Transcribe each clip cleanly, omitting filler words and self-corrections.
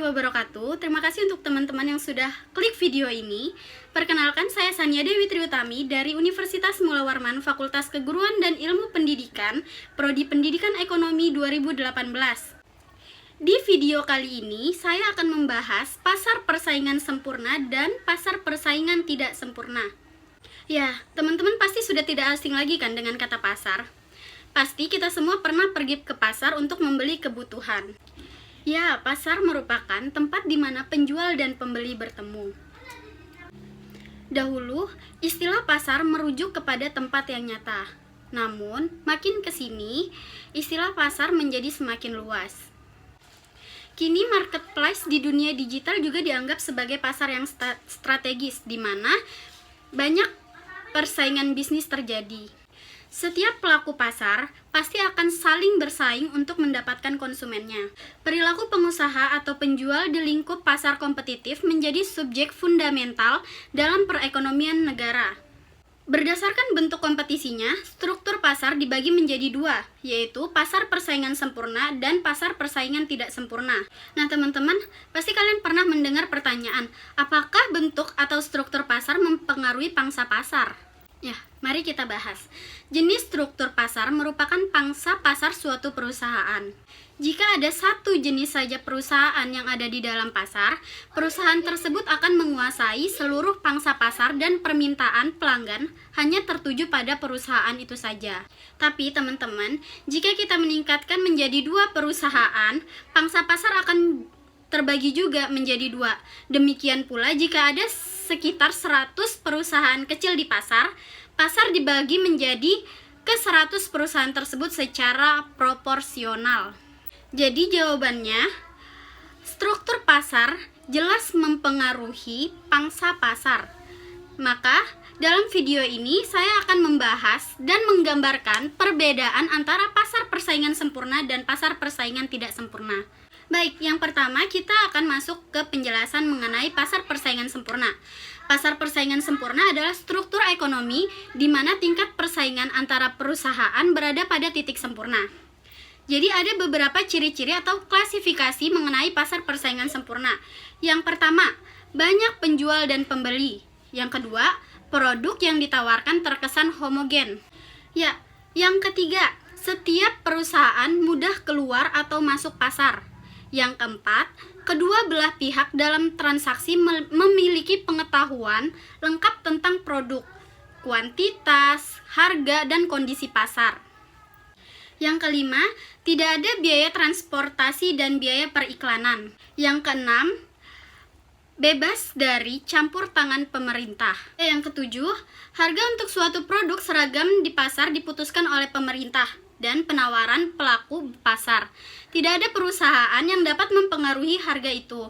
wabarakatuh. Terima kasih untuk teman-teman yang sudah klik video ini. Perkenalkan, saya Sania Dewi Triutami dari Universitas Mula Warman, Fakultas Keguruan dan Ilmu Pendidikan, Prodi Pendidikan Ekonomi 2018. Di video kali ini, saya akan membahas pasar persaingan sempurna dan pasar persaingan tidak sempurna. Ya, teman-teman pasti sudah tidak asing lagi kan dengan kata pasar. Pasti kita semua pernah pergi ke pasar untuk membeli kebutuhan. Ya, pasar merupakan tempat di mana penjual dan pembeli bertemu. Dahulu, istilah pasar merujuk kepada tempat yang nyata. Namun, makin ke sini, istilah pasar menjadi semakin luas. Kini marketplace di dunia digital juga dianggap sebagai pasar yang strategis, di mana banyak persaingan bisnis terjadi. Setiap pelaku pasar pasti akan saling bersaing untuk mendapatkan konsumennya. Perilaku pengusaha atau penjual di lingkup pasar kompetitif menjadi subjek fundamental dalam perekonomian negara. Berdasarkan bentuk kompetisinya, struktur pasar dibagi menjadi dua, yaitu pasar persaingan sempurna dan pasar persaingan tidak sempurna. Nah teman-teman, pasti kalian pernah mendengar pertanyaan, apakah bentuk atau struktur pasar mempengaruhi pangsa pasar? Ya, mari kita bahas. Jenis struktur pasar merupakan pangsa pasar suatu perusahaan. Jika ada satu jenis saja perusahaan yang ada di dalam pasar, perusahaan tersebut akan menguasai seluruh pangsa pasar dan permintaan pelanggan hanya tertuju pada perusahaan itu saja. Tapi teman-teman, jika kita meningkatkan menjadi dua perusahaan, pangsa pasar akan terbagi juga menjadi dua. Demikian pula jika ada sekitar 100 perusahaan kecil di pasar, pasar dibagi menjadi ke 100 perusahaan tersebut secara proporsional. Jadi jawabannya, struktur pasar jelas mempengaruhi pangsa pasar. Maka dalam video ini saya akan membahas dan menggambarkan perbedaan antara pasar persaingan sempurna dan pasar persaingan tidak sempurna. Baik, yang pertama kita akan masuk ke penjelasan mengenai pasar persaingan sempurna. Pasar persaingan sempurna adalah struktur ekonomi di mana tingkat persaingan antara perusahaan berada pada titik sempurna. Jadi ada beberapa ciri-ciri atau klasifikasi mengenai pasar persaingan sempurna. Yang pertama, banyak penjual dan pembeli. Yang kedua, produk yang ditawarkan terkesan homogen. Ya, yang ketiga, setiap perusahaan mudah keluar atau masuk pasar. Yang keempat, kedua belah pihak dalam transaksi memiliki pengetahuan lengkap tentang produk, kuantitas, harga, dan kondisi pasar. Yang kelima, tidak ada biaya transportasi dan biaya periklanan. Yang keenam, bebas dari campur tangan pemerintah. Yang ketujuh, harga untuk suatu produk seragam di pasar diputuskan oleh pemerintah dan penawaran pelaku pasar. Tidak ada perusahaan yang dapat mempengaruhi harga itu.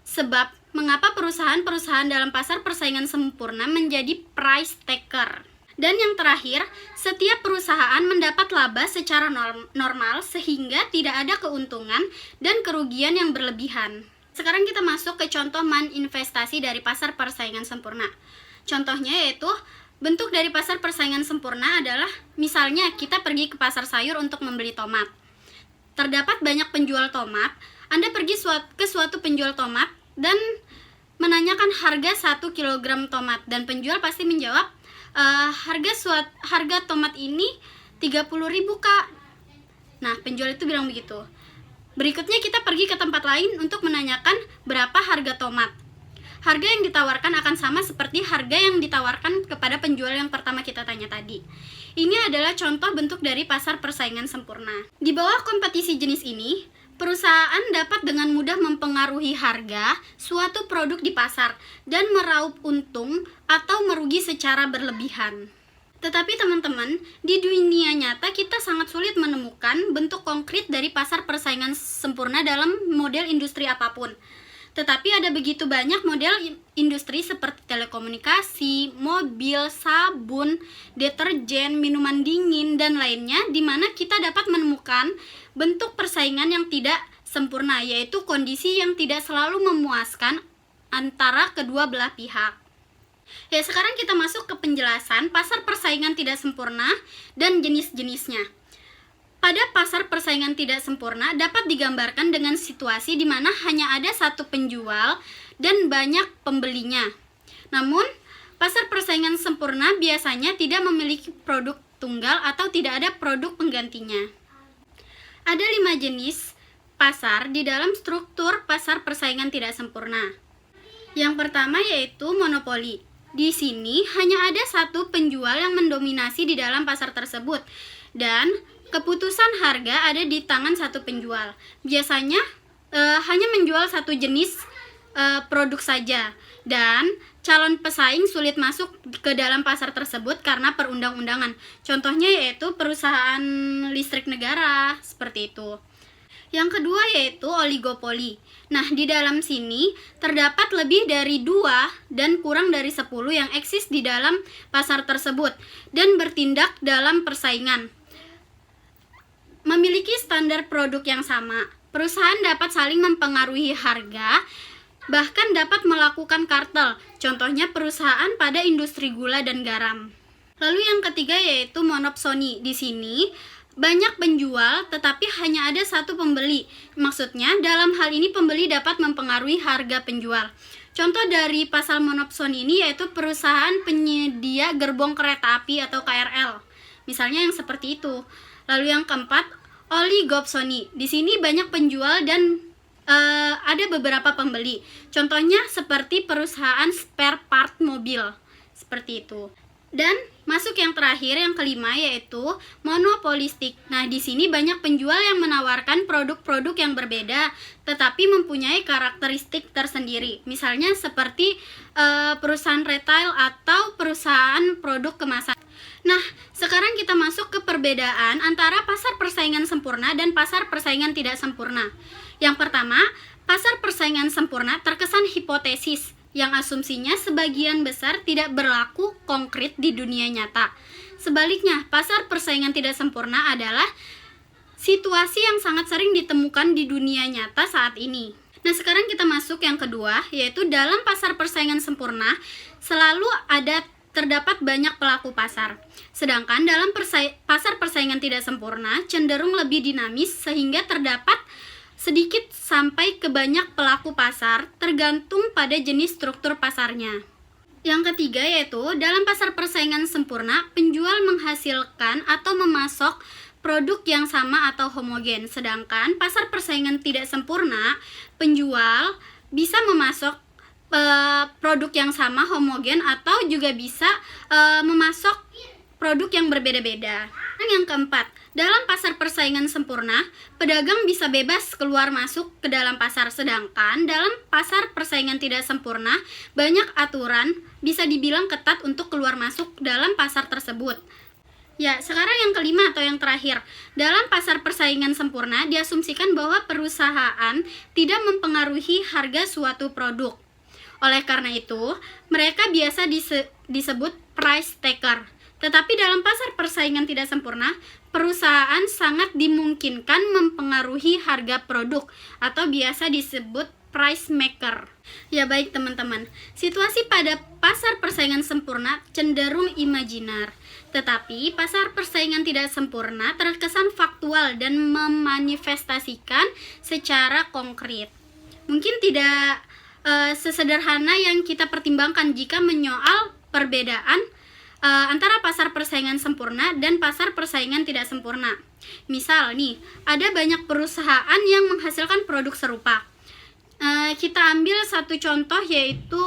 Sebab, mengapa perusahaan-perusahaan dalam pasar persaingan sempurna menjadi price taker? Dan yang terakhir, setiap perusahaan mendapat laba secara normal sehingga tidak ada keuntungan dan kerugian yang berlebihan. Sekarang kita masuk ke contoh maninvestasi dari pasar persaingan sempurna. Contohnya yaitu, bentuk dari pasar persaingan sempurna adalah, misalnya kita pergi ke pasar sayur untuk membeli tomat. Terdapat banyak penjual tomat, Anda pergi ke suatu penjual tomat dan menanyakan harga 1 kg tomat. Dan penjual pasti menjawab, harga tomat ini 30.000 kak. Nah, penjual itu bilang begitu. Berikutnya kita pergi ke tempat lain untuk menanyakan berapa harga tomat. Harga yang ditawarkan akan sama seperti harga yang ditawarkan kepada penjual yang pertama kita tanya tadi. Ini adalah contoh bentuk dari pasar persaingan sempurna. Di bawah kompetisi jenis ini, perusahaan dapat dengan mudah mempengaruhi harga suatu produk di pasar dan meraup untung atau merugi secara berlebihan. Tetapi teman-teman, di dunia nyata kita sangat sulit menemukan bentuk konkret dari pasar persaingan sempurna dalam model industri apapun. Tetapi ada begitu banyak model industri seperti telekomunikasi, mobil, sabun, deterjen, minuman dingin, dan lainnya di mana kita dapat menemukan bentuk persaingan yang tidak sempurna, yaitu kondisi yang tidak selalu memuaskan antara kedua belah pihak. Ya, sekarang kita masuk ke penjelasan pasar persaingan tidak sempurna dan jenis-jenisnya. pada pasar persaingan tidak sempurna dapat digambarkan dengan situasi di mana hanya ada satu penjual dan banyak pembelinya. Namun, pasar persaingan sempurna biasanya tidak memiliki produk tunggal atau tidak ada produk penggantinya. Ada 5 jenis pasar di dalam struktur pasar persaingan tidak sempurna. Yang pertama yaitu monopoli. Di sini hanya ada satu penjual yang mendominasi di dalam pasar tersebut dan keputusan harga ada di tangan satu penjual. Biasanya hanya menjual satu jenis produk saja dan calon pesaing sulit masuk ke dalam pasar tersebut karena perundang-undangan. Contohnya yaitu perusahaan listrik negara, seperti itu. Yang kedua yaitu oligopoli. Nah, di dalam sini terdapat lebih dari 2 dan kurang dari 10 yang eksis di dalam pasar tersebut dan bertindak dalam persaingan. Memiliki standar produk yang sama, perusahaan dapat saling mempengaruhi harga, bahkan dapat melakukan kartel, contohnya perusahaan pada industri gula dan garam. Lalu yang ketiga yaitu monopsoni. Di sini banyak penjual tetapi hanya ada satu pembeli. Maksudnya dalam hal ini pembeli dapat mempengaruhi harga penjual. Contoh dari pasar monopsoni ini yaitu perusahaan penyedia gerbong kereta api atau KRL. Misalnya yang seperti itu. Lalu yang keempat, oligopsoni. Di sini banyak penjual dan ada beberapa pembeli. Contohnya seperti perusahaan spare part mobil. Seperti itu. Dan masuk yang terakhir, yang kelima yaitu monopolistik. Nah, di sini banyak penjual yang menawarkan produk-produk yang berbeda tetapi mempunyai karakteristik tersendiri. Misalnya seperti perusahaan retail atau perusahaan produk kemasan. Nah, sekarang kita masuk ke perbedaan antara pasar persaingan sempurna dan pasar persaingan tidak sempurna. Yang pertama, pasar persaingan sempurna terkesan hipotesis yang asumsinya sebagian besar tidak berlaku konkret di dunia nyata. Sebaliknya, pasar persaingan tidak sempurna adalah situasi yang sangat sering ditemukan di dunia nyata saat ini. Nah, sekarang kita masuk yang kedua, yaitu dalam pasar persaingan sempurna selalu terdapat banyak pelaku pasar. Sedangkan dalam pasar persaingan tidak sempurna cenderung lebih dinamis sehingga terdapat sedikit sampai ke banyak pelaku pasar tergantung pada jenis struktur pasarnya. Yang ketiga yaitu dalam pasar persaingan sempurna penjual menghasilkan atau memasok produk yang sama atau homogen. Sedangkan pasar persaingan tidak sempurna penjual bisa memasok produk yang sama homogen atau juga bisa memasok produk yang berbeda-beda. Yang keempat, dalam pasar persaingan sempurna, pedagang bisa bebas keluar masuk ke dalam pasar, sedangkan dalam pasar persaingan tidak sempurna, banyak aturan bisa dibilang ketat untuk keluar masuk dalam pasar tersebut. Ya, sekarang yang kelima atau yang terakhir, dalam pasar persaingan sempurna diasumsikan bahwa perusahaan tidak mempengaruhi harga suatu produk. Oleh karena itu, mereka biasa disebut price taker. Tetapi dalam pasar persaingan tidak sempurna, perusahaan sangat dimungkinkan mempengaruhi harga produk atau biasa disebut price maker. Ya baik teman-teman, situasi pada pasar persaingan sempurna cenderung imajinar. Tetapi pasar persaingan tidak sempurna terkesan faktual dan memanifestasikan secara konkret. Mungkin tidak sesederhana yang kita pertimbangkan jika menyoal perbedaan antara pasar persaingan sempurna dan pasar persaingan tidak sempurna. Misal nih, ada banyak perusahaan yang menghasilkan produk serupa. Kita ambil satu contoh yaitu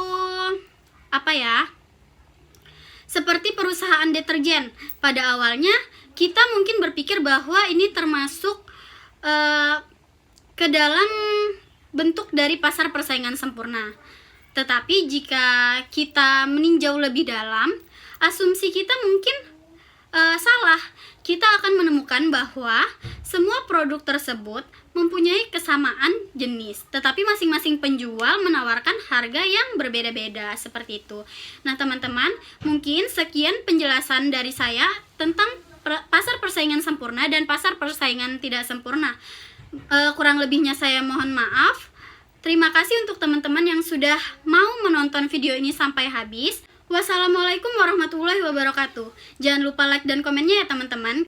seperti perusahaan deterjen. Pada awalnya kita mungkin berpikir bahwa ini termasuk ke dalam bentuk dari pasar persaingan sempurna. Tetapi jika kita meninjau lebih dalam, asumsi kita mungkin salah. Kita akan menemukan bahwa semua produk tersebut mempunyai kesamaan jenis, tetapi masing-masing penjual menawarkan harga yang berbeda-beda, seperti itu. Nah teman-teman, mungkin sekian penjelasan dari saya tentang pasar persaingan sempurna dan pasar persaingan tidak sempurna. Kurang lebihnya saya mohon maaf. Terima kasih untuk teman-teman yang sudah mau menonton video ini sampai habis. Wassalamualaikum warahmatullahi wabarakatuh. Jangan lupa like dan komennya ya teman-teman.